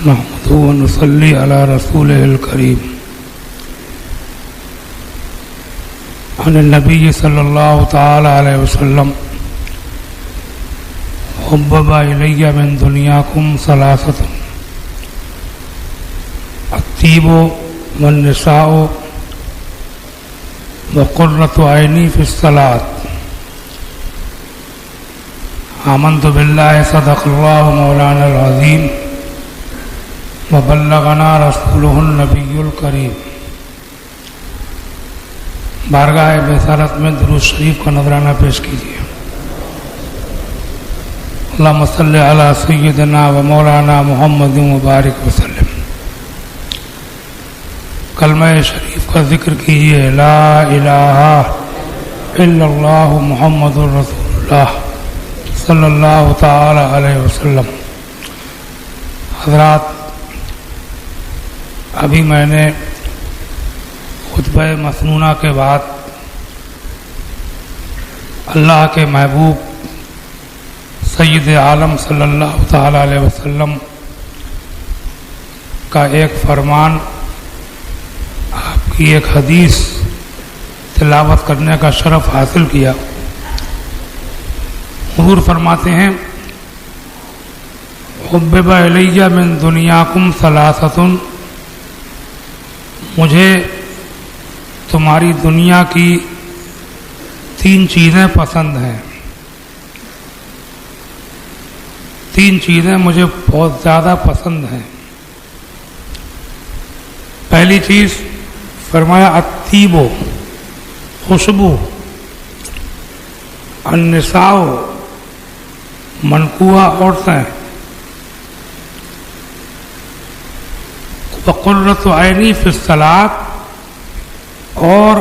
نحمده ونصلي على رسوله الكريم عن النبي صلى الله تعالى عليه وسلم حبب إلي من دنياكم ثلاثة الطيب والنساء وقرة عيني في الصلاة. آمنت بالله صدق الله مولانا العظيم وبلغنا رسوله النبی الکریم. بارگاہ بصارت میں درود شریف کا نذرانہ پیش کیجیے. اللہم صلی علی سیدنا و مولانا محمد مبارک وسلم. کلمہ شریف کا ذکر کیجیے. لا الہ الا اللہ محمد رسول اللہ صلی اللہ تعالی علیہ وسلم. حضرات، ابھی میں نے خطبہ مسنونہ کے بعد اللہ کے محبوب سید عالم صلی اللہ تعالی علیہ وسلم کا ایک فرمان، آپ کی ایک حدیث تلاوت کرنے کا شرف حاصل کیا. حضور فرماتے ہیں حبب الی من دنیاکم ثلاثۃ، مجھے تمہاری دنیا کی 3 چیزیں پسند ہیں. 3 چیزیں مجھے بہت زیادہ پسند ہیں. پہلی چیز فرمایا الطیب، خوشبو، النساء، منکوہ عورتیں، وقرۃ عینی فی الصلاۃ، اور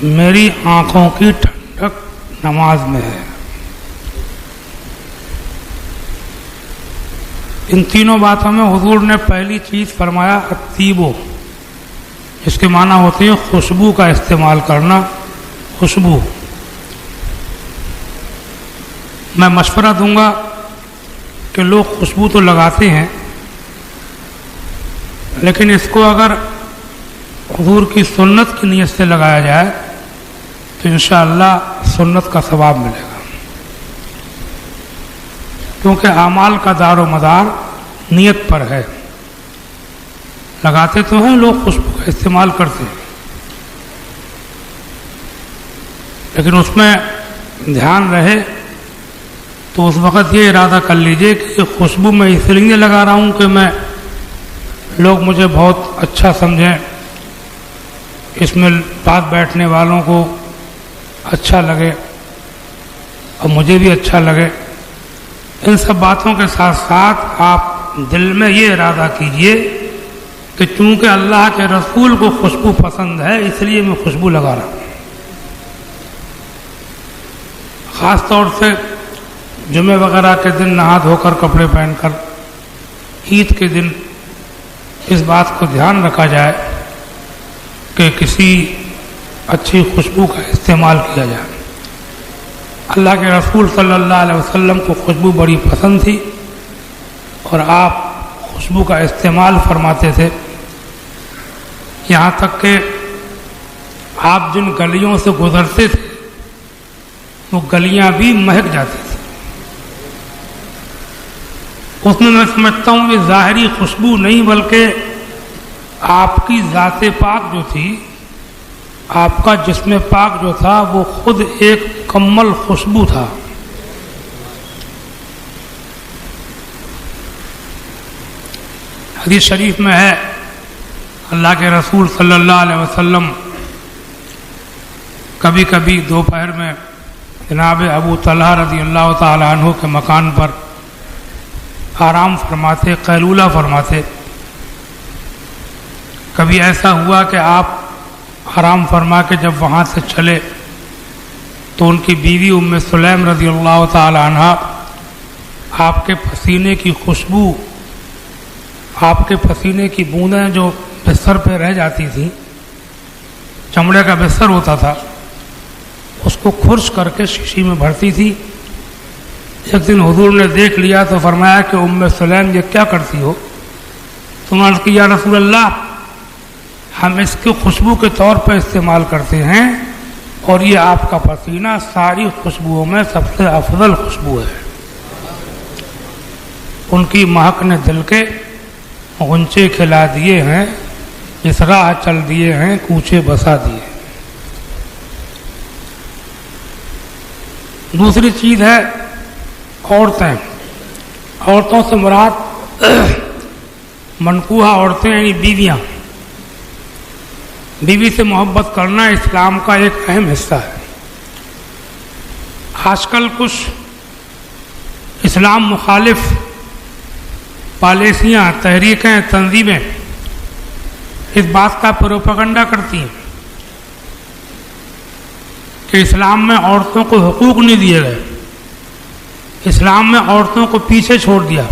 میری آنکھوں کی ٹھنڈک نماز میں ہے. ان تینوں باتوں میں حضور نے پہلی چیز فرمایا الطیب، اس کے معنی ہوتے ہیں خوشبو کا استعمال کرنا. خوشبو، میں مشورہ دوں گا کہ لوگ خوشبو تو لگاتے ہیں، لیکن اس کو اگر حضور کی سنت کی نیت سے لگایا جائے تو انشاءاللہ سنت کا ثواب ملے گا، کیونکہ اعمال کا دار و مدار نیت پر ہے. لگاتے تو ہیں لوگ، خوشبو کا استعمال کرتے ہیں، لیکن اس میں دھیان رہے تو اس وقت یہ ارادہ کر لیجئے کہ یہ خوشبو میں اس لیے لگا رہا ہوں کہ میں لوگ مجھے بہت اچھا سمجھیں، اس میں پاس بیٹھنے والوں کو اچھا لگے اور مجھے بھی اچھا لگے. ان سب باتوں کے ساتھ ساتھ آپ دل میں یہ ارادہ کیجئے کہ چونکہ اللہ کے رسول کو خوشبو پسند ہے اس لیے میں خوشبو لگا رہا ہوں. خاص طور سے جمعہ وغیرہ کے دن نہا دھو کر کپڑے پہن کر، عید کے دن اس بات کو دھیان رکھا جائے کہ کسی اچھی خوشبو کا استعمال کیا جائے. اللہ کے رسول صلی اللہ علیہ وسلم کو خوشبو بڑی پسند تھی اور آپ خوشبو کا استعمال فرماتے تھے، یہاں تک کہ آپ جن گلیوں سے گزرتے تھے وہ گلیاں بھی مہک جاتی تھی. اس میں سمجھتا ہوں کہ ظاہری خوشبو نہیں بلکہ آپ کی ذات پاک جو تھی، آپ کا جسم پاک جو تھا وہ خود ایک مکمل خوشبو تھا. حدیث شریف میں ہے اللہ کے رسول صلی اللہ علیہ وسلم کبھی کبھی دوپہر میں جناب ابو طلحہ رضی اللہ تعالی عنہ کے مکان پر آرام فرماتے، قیلولہ فرماتے. کبھی ایسا ہوا کہ آپ آرام فرما کے جب وہاں سے چلے تو ان کی بیوی ام سلیم رضی اللہ تعالی عنہ آپ کے پسینے کی خوشبو، آپ کے پسینے کی بوندیں جو بستر پہ رہ جاتی تھیں، چمڑے کا بستر ہوتا تھا، اس کو خرش کر کے شیشی میں بھرتی تھی. ایک دن حضور نے دیکھ لیا تو فرمایا کہ ام سلیم یہ کیا کرتی ہو؟ تو عرض کی یا رسول اللہ ہم اس کو خوشبو کے طور پر استعمال کرتے ہیں اور یہ آپ کا پسینہ ساری خوشبوؤں میں سب سے افضل خوشبو ہے. ان کی مہک نے دل کے غنچے کھلا دیے ہیں، اس راہ چل دیے ہیں، کوچے بسا دیے. دوسری چیز ہے عورتیں. عورتوں سے مراد منکوحہ عورتیں یعنی بیویاں. بیوی سے محبت کرنا اسلام کا ایک اہم حصہ ہے. آج کل کچھ اسلام مخالف پالیسیاں، تحریکیں، تنظیمیں اس بات کا پروپیگنڈا کرتی ہیں کہ اسلام میں عورتوں کو حقوق نہیں دیے گئے، اسلام میں عورتوں کو پیچھے چھوڑ دیا،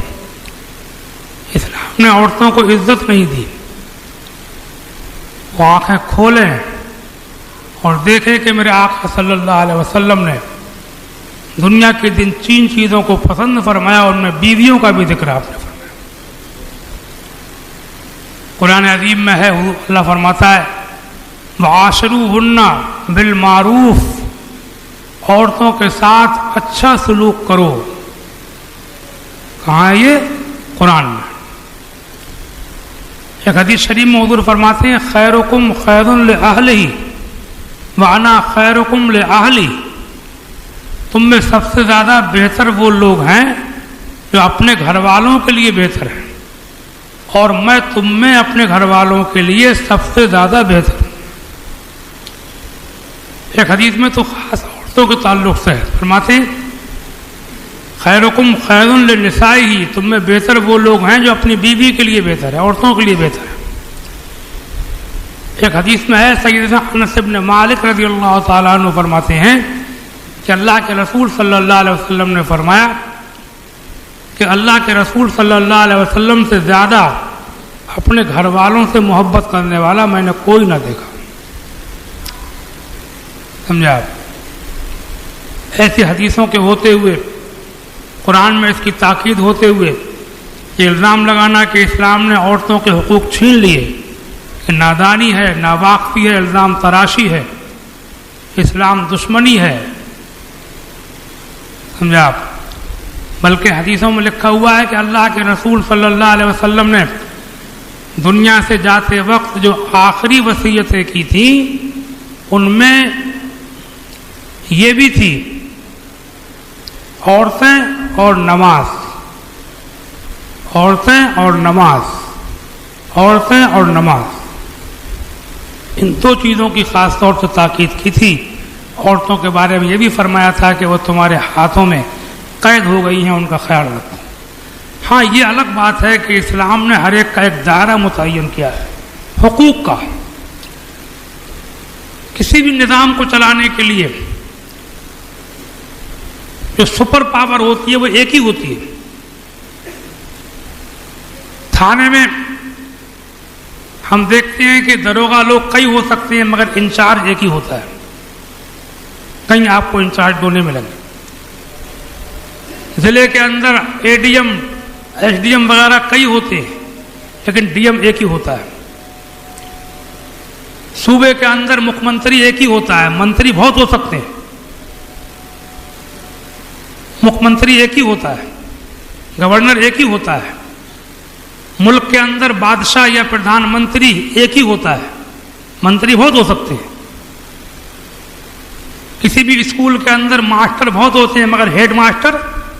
اسلام نے عورتوں کو عزت نہیں دی. وہ آنکھیں کھولیں اور دیکھیں کہ میرے آقا صلی اللہ علیہ وسلم نے دنیا کی جن 3 چیزوں کو پسند فرمایا ان میں بیویوں کا بھی ذکر آپ نے فرمایا. قرآن عظیم میں ہے، اللہ فرماتا ہے وَعَاشِرُوهُنَّ بِالْمَعْرُوفِ، عورتوں کے ساتھ اچھا سلوک کرو. کہاں ہے یہ؟ قرآن میں. ایک حدیث شریف میں حضور فرماتے ہیں خیرکم خیر لأہلہ وأنا خیرکم لأہلی، تم میں سب سے زیادہ بہتر وہ لوگ ہیں جو اپنے گھر والوں کے لیے بہتر ہیں، اور میں تم میں اپنے گھر والوں کے لیے سب سے زیادہ بہتر ہوں. ایک حدیث میں تو خاص عورتوں کے تعلق سے ہے، فرماتے ہیں خیرکم خیر للنساء، تم میں بہتر وہ لوگ ہیں جو اپنی بیوی کے لیے بہتر ہے، عورتوں کے لیے بہتر ہے. ایک حدیث میں ہے سیدنا انس بن مالک رضی اللہ تعالیٰ عنہ فرماتے ہیں کہ اللہ کے رسول صلی اللہ علیہ وسلم نے فرمایا کہ اللہ کے رسول صلی اللہ علیہ وسلم سے زیادہ اپنے گھر والوں سے محبت کرنے والا میں نے کوئی نہ دیکھا. سمجھا آپ؟ ایسی حدیثوں کے ہوتے ہوئے، قرآن میں اس کی تاکید ہوتے ہوئے یہ الزام لگانا کہ اسلام نے عورتوں کے حقوق چھین لیے، کہ نادانی ہے، ناواقفی ہے، الزام تراشی ہے، اسلام دشمنی ہے. سمجھا آپ؟ بلکہ حدیثوں میں لکھا ہوا ہے کہ اللہ کے رسول صلی اللہ علیہ وسلم نے دنیا سے جاتے وقت جو آخری وصیتیں کی تھیں ان میں یہ بھی تھی عورتیں اور نماز، عورتیں اور نماز، عورتیں اور نماز. ان 2 چیزوں کی خاص طور سے تاکید کی تھی. عورتوں کے بارے میں یہ بھی فرمایا تھا کہ وہ تمہارے ہاتھوں میں قید ہو گئی ہیں، ان کا خیال رکھو. ہاں یہ الگ بات ہے کہ اسلام نے ہر ایک کا ایک دائرہ متعین کیا ہے حقوق کا. کسی بھی نظام کو چلانے کے لیے جو سپر پاور ہوتی ہے وہ ایک ہی ہوتی ہے. تھانے میں ہم دیکھتے ہیں کہ داروغہ لوگ کئی ہو سکتے ہیں مگر انچارج ایک ہی ہوتا ہے. کہیں آپ کو انچارج 2 نہیں ملیں گے. ضلع کے اندر A D M, S D M وغیرہ کئی ہوتے ہیں لیکن ڈی ایم ایک ہی ہوتا ہے. صوبے کے اندر مکھ منتری ایک ہی ہوتا ہے، منتری بہت ہو سکتے ہیں، مکھ منتری ایک ہی ہوتا ہے، گورنر ایک ہی ہوتا ہے. ملک کے اندر بادشاہ یا پردھان منتری ایک ہی ہوتا ہے، منتری بہت ہو سکتے ہیں. کسی بھی اسکول کے اندر ماسٹر بہت ہوتے ہیں مگر ہیڈ ماسٹر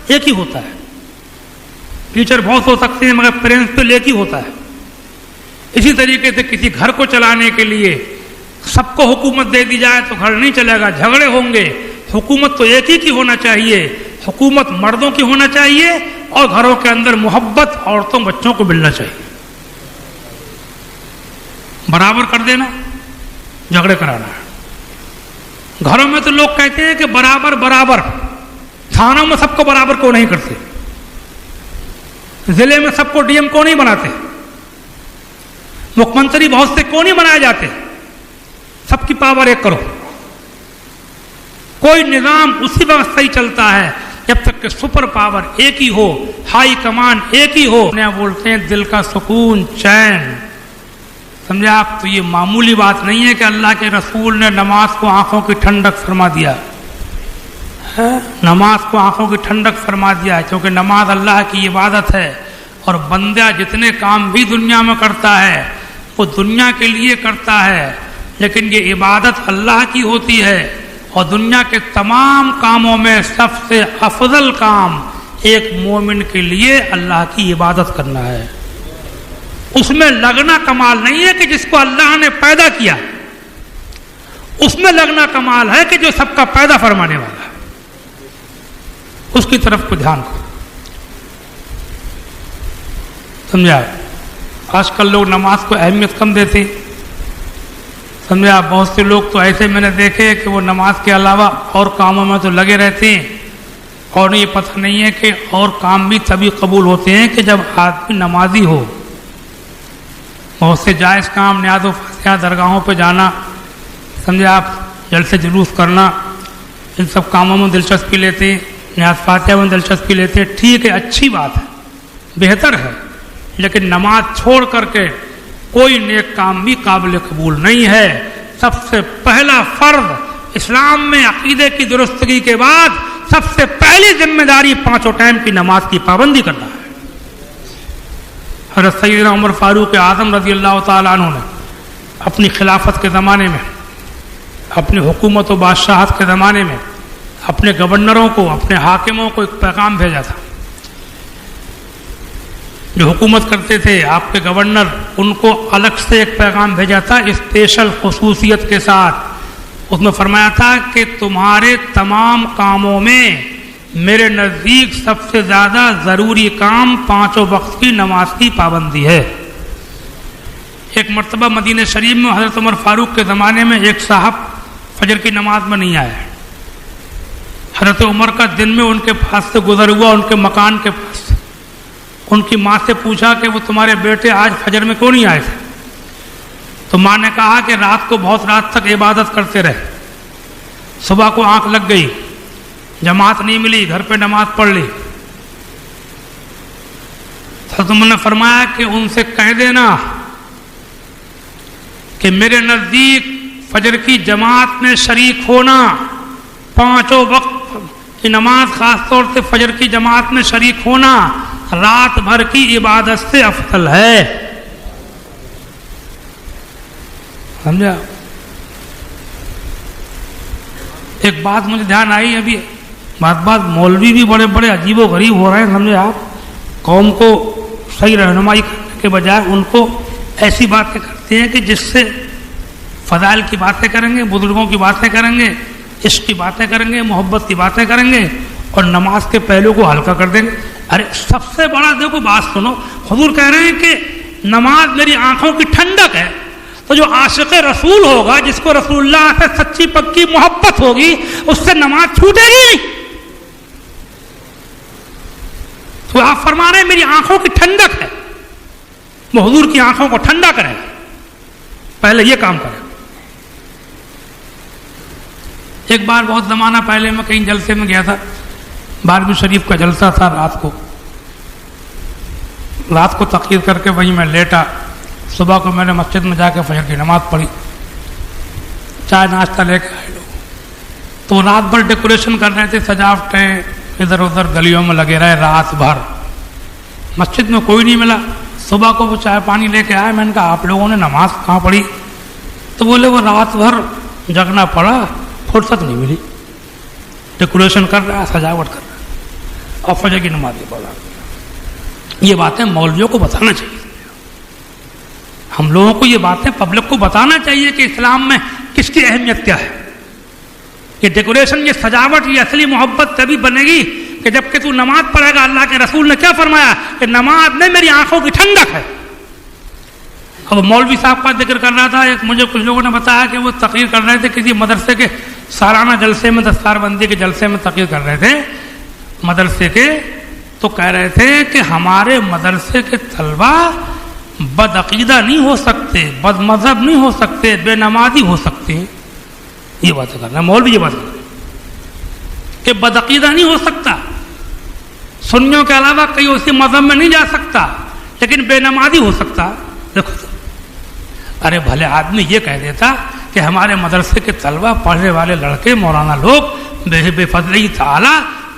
ایک ہی ہوتا ہے. ٹیچر بہت ہو سکتے ہیں مگر پرنسپل ایک ہی ہوتا ہے. اسی طریقے سے کسی گھر کو چلانے کے لیے سب کو حکومت دے دی جائے تو گھر نہیں چلے گا، جھگڑے ہوں گے. حکومت تو ایک ہی کی ہونا چاہیے، حکومت مردوں کی ہونا چاہیے اور گھروں کے اندر محبت عورتوں بچوں کو ملنا چاہیے. برابر کر دینا، جھگڑے کرانا ہے. گھروں میں تو لوگ کہتے ہیں کہ برابر برابر، تھانوں میں سب کو برابر کو نہیں کرتے، ضلع میں سب کو ڈی ایم کو نہیں بناتے، مکھ منتری بہت سے کو نہیں بنائے جاتے. سب کی پاور ایک کرو. کوئی نظام اسی وقت صحیح چلتا ہے جب تک کہ سپر پاور ایک ہی ہو، ہائی کمان ایک ہی ہو، بولتے ہیں دل کا سکون، چین. سمجھے آپ؟ تو یہ معمولی بات نہیں ہے کہ اللہ کے رسول نے نماز کو آنکھوں کی ٹھنڈک فرما دیا. نماز کو آنکھوں کی ٹھنڈک فرما دیا ہے، کیونکہ نماز اللہ کی عبادت ہے، اور بندہ جتنے کام بھی دنیا میں کرتا ہے وہ دنیا کے لیے کرتا ہے، لیکن یہ عبادت اللہ کی ہوتی ہے. اور دنیا کے تمام کاموں میں سب سے افضل کام ایک مومن کے لیے اللہ کی عبادت کرنا ہے. اس میں لگنا کمال نہیں ہے کہ جس کو اللہ نے پیدا کیا، اس میں لگنا کمال ہے کہ جو سب کا پیدا فرمانے والا ہے. اس کی طرف کو دھیان کرو. سمجھا؟ آج کل لوگ نماز کو اہمیت کم دیتے. سمجھا؟ بہت سے لوگ تو ایسے میں نے دیکھے کہ وہ نماز کے علاوہ اور کاموں میں تو لگے رہتے ہیں، اور یہ پتہ نہیں ہے کہ اور کام بھی تبھی قبول ہوتے ہیں کہ جب آدمی نمازی ہو. بہت سے جائز کام، نیاز و فاتحہ، درگاہوں پہ جانا، سمجھے آپ، جلسے جلوس کرنا، ان سب کاموں میں دلچسپی لیتے ہیں، نیاز فاتحہ میں دلچسپی لیتے ہیں. ٹھیک ہے، اچھی بات ہے، بہتر ہے، لیکن نماز چھوڑ کر کے کوئی نیک کام بھی قابل قبول نہیں ہے. سب سے پہلا فرض اسلام میں عقیدے کی درستگی کے بعد سب سے پہلی ذمہ داری 5 ٹائم کی نماز کی پابندی کرنا ہے. حضرت سیدنا عمر فاروق اعظم رضی اللہ تعالیٰ عنہ نے اپنی خلافت کے زمانے میں، اپنی حکومت و بادشاہت کے زمانے میں اپنے گورنروں کو، اپنے حاکموں کو ایک پیغام بھیجا تھا. جو حکومت کرتے تھے آپ کے گورنر، ان کو الگ سے ایک پیغام بھیجا تھا اسپیشل خصوصیت کے ساتھ. اس میں فرمایا تھا کہ تمہارے تمام کاموں میں میرے نزدیک سب سے زیادہ ضروری کام 5 وقت کی نماز کی پابندی ہے. ایک مرتبہ مدینہ شریف میں حضرت عمر فاروق کے زمانے میں ایک صاحب فجر کی نماز میں نہیں آئے. حضرت عمر کا دن میں ان کے پاس سے گزر ہوا، ان کے مکان کے پاس سے. ان کی ماں سے پوچھا کہ وہ تمہارے بیٹے آج فجر میں کیوں نہیں آئے تھے؟ تو ماں نے کہا کہ رات کو بہت رات تک عبادت کرتے رہے، صبح کو آنکھ لگ گئی، جماعت نہیں ملی، گھر پہ نماز پڑھ لی. حضرت عمر نے فرمایا کہ ان سے کہہ دینا کہ میرے نزدیک فجر کی جماعت میں شریک ہونا، 5 وقت کی نماز، خاص طور سے فجر کی جماعت میں شریک ہونا رات بھر کی عبادت سے افضل ہے. سمجھا؟ ایک بات مجھے دھیان آئی ابھی، بات مولوی بھی بڑے بڑے عجیب و غریب ہو رہے ہیں. سمجھے آپ؟ قوم کو صحیح رہنمائی کرنے کے بجائے ان کو ایسی باتیں کرتے ہیں کہ جس سے فضائل کی باتیں کریں گے، بزرگوں کی باتیں کریں گے، عشق کی باتیں کریں گے، محبت کی باتیں کریں گے، اور نماز کے پہلو کو ہلکا کر دیں گے. ارے سب سے بڑا دیکھو بات سنو، حضور کہہ رہے ہیں کہ نماز میری آنکھوں کی ٹھنڈک ہے. تو جو عاشق رسول ہوگا، جس کو رسول اللہ سے سچی پکی محبت ہوگی، اس سے نماز چھوٹے گی نہیں. تو آپ فرما رہے ہیں میری آنکھوں کی ٹھنڈک ہے، وہ حضور کی آنکھوں کو ٹھنڈا کرے، پہلے یہ کام کرے. ایک بار بہت زمانہ پہلے میں کہیں جلسے میں گیا تھا، 12ویں شریف کا جلسہ تھا. رات کو تقریر کر کے وہیں میں لیٹا. صبح کو میں نے مسجد میں جا کے فجر کی نماز پڑھی، چائے ناشتہ لے کے آئے لوگ. تو رات بھر ڈیکوریشن کر رہے تھے، سجاوٹیں ادھر ادھر گلیوں میں لگے رہے رات بھر. مسجد میں کوئی نہیں ملا. صبح کو وہ چائے پانی لے کے آئے. میں نے کہا آپ لوگوں نے نماز کہاں پڑھی؟ تو بولے وہ رات بھر جگنا پڑا، فرصت نہیں ملی، ڈیکوریشن کر رہا ہے، سجاوٹ کر رہا ہے، اور فجر کی نماز پڑھا. یہ باتیں مولویوں کو بتانا چاہیے. ہم لوگوں کو یہ باتیں پبلک کو بتانا چاہیے کہ اسلام میں کس کی اہمیت کیا ہے. یہ ڈیکوریشن، یہ سجاوٹ، یہ اصلی محبت تبھی بنے گی کہ جب کہ تو نماز پڑھے گا. اللہ کے رسول نے کیا فرمایا کہ نماز میں میری آنکھوں کی ٹھنڈک ہے. اب مولوی صاحب کا ذکر کر رہا تھا. ایک مجھے کچھ لوگوں نے بتایا کہ وہ تقریر کر رہے تھے کسی مدرسے کے سالانہ جلسے میں، دستار بندی کے جلسے میں تقریر کر رہے تھے مدرسے کے. تو کہہ رہے تھے کہ ہمارے مدرسے کے طلبہ بد عقیدہ نہیں ہو سکتے، بد مذہب نہیں ہو سکتے، بے نمازی ہو سکتے ہیں. یہ بات کر رہا ہے مولوی، یہ بات کر رہا ہے کہ بد عقیدہ نہیں ہو سکتا، سنیوں کے علاوہ کئی اسی مذہب میں نہیں جا سکتا، لیکن بے نمازی ہو سکتا. دیکھو ارے بھلے آدمی یہ کہہ دیتا کہ ہمارے مدرسے کے طلبہ پڑھنے والے لڑکے مولانا لوگ بے فضل تعالی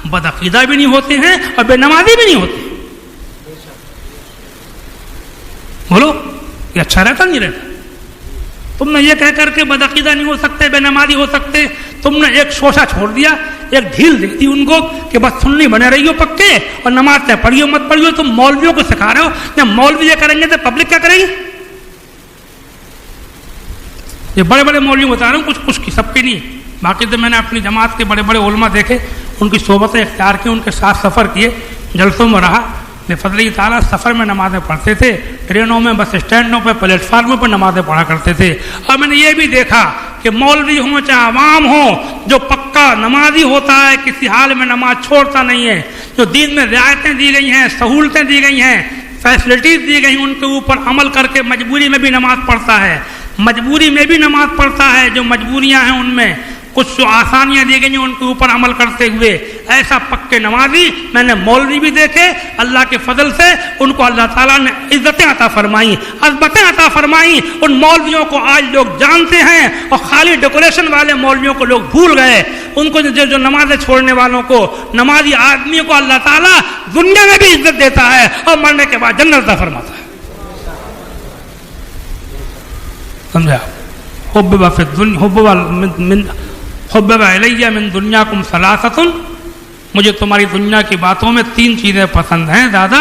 بدعقیدہ بھی نہیں ہوتے ہیں اور بے نمازی بھی نہیں ہوتے. بولو یہ اچھا رہتا نہیں رہتا؟ تم نے یہ کہہ کر کے بدعقیدہ نہیں ہو سکتے، بے نمازی ہو سکتے، تم نے ایک شوشہ چھوڑ دیا، ایک ڈھیل دے دی ان کو کہ بس سنی بنے رہی ہو پکے اور نماز چاہے پڑھیو مت پڑھیو. تم مولویوں کو سکھا رہے ہو، جب مولوی یہ کریں گے تو پبلک کیا کرے گی؟ یہ بڑے بڑے مولوی بتا رہا ہوں، کچھ کی، سب کی نہیں. باقی تو میں نے اپنی جماعت کے بڑے بڑے علماء دیکھے، ان کی صحبتیں اختیار کی، ان کے ساتھ سفر کیے، جلسوں میں رہا. بفضل تعالیٰ سفر میں نمازیں پڑھتے تھے، ٹرینوں میں، بس اسٹینڈوں پہ، پلیٹ فارموں پر نمازیں پڑھا کرتے تھے. اور میں نے یہ بھی دیکھا کہ مولوی ہوں چاہے عوام ہوں، جو پکا نمازی ہوتا ہے کسی حال میں نماز چھوڑتا نہیں ہے. جو دین میں رعایتیں دی گئی ہیں، سہولتیں دی گئی ہیں، فیسلٹیز دی گئی، ان کے اوپر عمل کر کے مجبوری میں بھی نماز پڑھتا ہے. مجبوری میں بھی نماز پڑھتا ہے، جو مجبوریاں ہیں ان میں کچھ جو آسانیاں دی گئی ہیں ان کے اوپر عمل کرتے ہوئے. ایسا پکے نمازی میں نے مولوی بھی دیکھے. اللہ کے فضل سے ان کو اللہ تعالیٰ نے عزتیں عطا فرمائیں، عظمتیں عطا فرمائیں. ان مولویوں کو آج لوگ جانتے ہیں اور خالی ڈیکوریشن والے مولویوں کو لوگ بھول گئے. ان کو جو نمازیں چھوڑنے والوں کو، نمازی آدمی کو اللہ تعالیٰ دنیا میں بھی عزت دیتا ہے اور مرنے کے بعد جنت عطا فرماتا ہے. سمجھا؟ حبب الیہ من دنیاکم ثلاثۃ، مجھے تمہاری دنیا کی باتوں میں 3 چیزیں پسند ہیں دادا: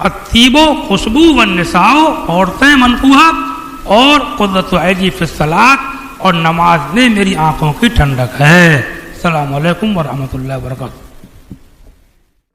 الطیب و خوشبو والنساء، عورتیں منقوحہ، اور قرۃ عینی فی الصلاۃ، اور نماز میں میری آنکھوں کی ٹھنڈک ہے. السلام علیکم ورحمۃ اللہ وبرکاتہ.